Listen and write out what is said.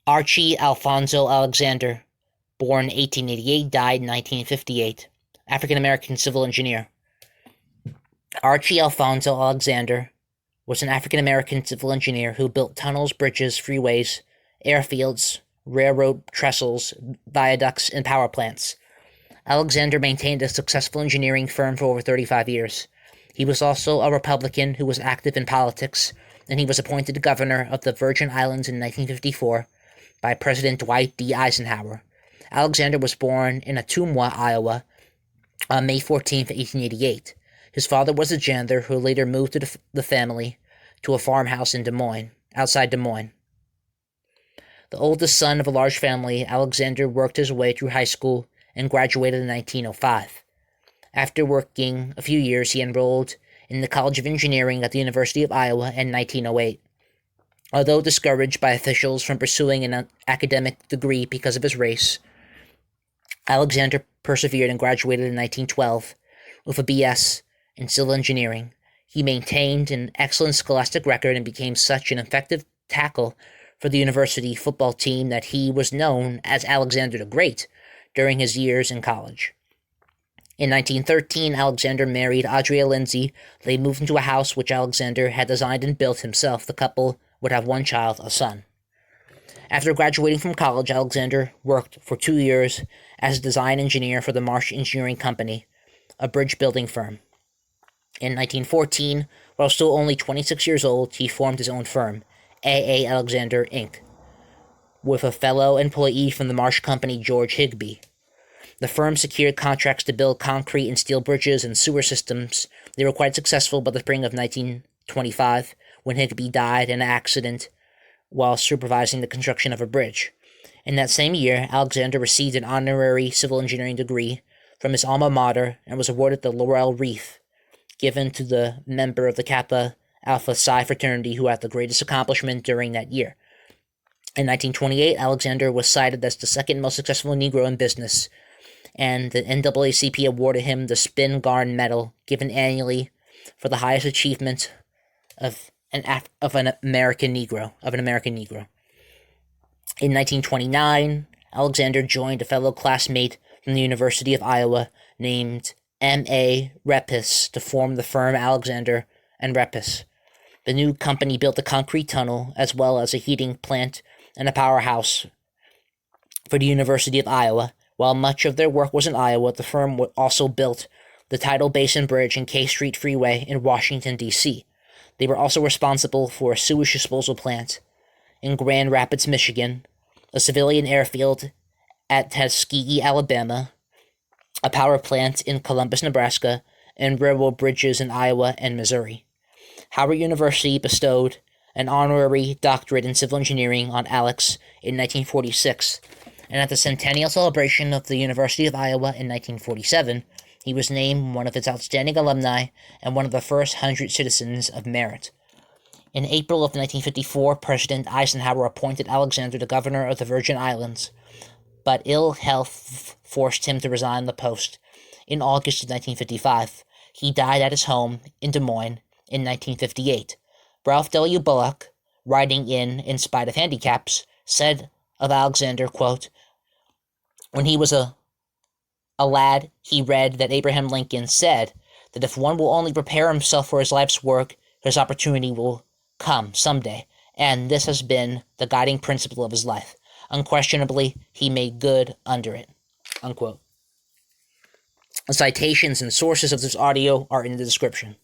Archie Alphonso Alexander, born 1888, died 1958, African-American civil engineer. Archie Alphonso Alexander was an African-American civil engineer who built tunnels, bridges, freeways, airfields, railroad trestles, viaducts, and power plants. Alexander maintained a successful engineering firm for over 35 years. He was also a Republican who was active in politics, and he was appointed governor of the Virgin Islands in 1954 by President Dwight D. Eisenhower. Alexander was born in Ottumwa, Iowa, on May 14, 1888. His father was a janitor who later moved the family to a farmhouse in Des Moines, outside Des Moines. The oldest son of a large family, Alexander worked his way through high school and graduated in 1905. After working a few years, he enrolled in the College of Engineering at the University of Iowa in 1908. Although discouraged by officials from pursuing an academic degree because of his race, Alexander persevered and graduated in 1912 with a B.S. in civil engineering. He maintained an excellent scholastic record and became such an effective tackle for the university football team that he was known as Alexander the Great during his years in college. In 1913, Alexander married Audrey Lindsay. They moved into a house which Alexander had designed and built himself. The couple would have one child, a son. After graduating from college, Alexander worked for 2 years as a design engineer for the Marsh Engineering Company, a bridge building firm. In 1914, while still only 26 years old, he formed his own firm, A. Alexander, Inc., with a fellow employee from the Marsh Company, George Higbee. The firm secured contracts to build concrete and steel bridges and sewer systems. They were quite successful by the spring of 1925, when Higbee died in an accident while supervising the construction of a bridge. In that same year, Alexander received an honorary civil engineering degree from his alma mater and was awarded the Laurel Wreath, given to the member of the Kappa Alpha Psi fraternity who had the greatest accomplishment during that year. In 1928, Alexander was cited as the second most successful Negro in business, and the NAACP awarded him the Spingarn Medal, given annually for the highest achievement of an American Negro. In 1929, Alexander joined a fellow classmate from the University of Iowa named M.A. Reppes to form the firm Alexander and Reppes. The new company built a concrete tunnel as well as a heating plant and a powerhouse for the University of Iowa. While much of their work was in Iowa, the firm also built the Tidal Basin Bridge and K Street Freeway in Washington, D.C. They were also responsible for a sewage disposal plant in Grand Rapids, Michigan, a civilian airfield at Tuskegee, Alabama, a power plant in Columbus, Nebraska, and railroad bridges in Iowa and Missouri. Howard University bestowed an honorary doctorate in civil engineering on Alex in 1946, and at the centennial celebration of the University of Iowa in 1947, he was named one of its outstanding alumni and one of the first 100 citizens of merit. In April of 1954, President Eisenhower appointed Alexander the governor of the Virgin Islands, but ill health forced him to resign the post. In August of 1955, he died at his home in Des Moines in 1958. Ralph W. Bullock, writing In Spite of Handicaps, said of Alexander, quote, "When he was a lad, he read that Abraham Lincoln said that if one will only prepare himself for his life's work, his opportunity will come someday, and this has been the guiding principle of his life. Unquestionably, he made good under it." Unquote. The citations and sources of this audio are in the description.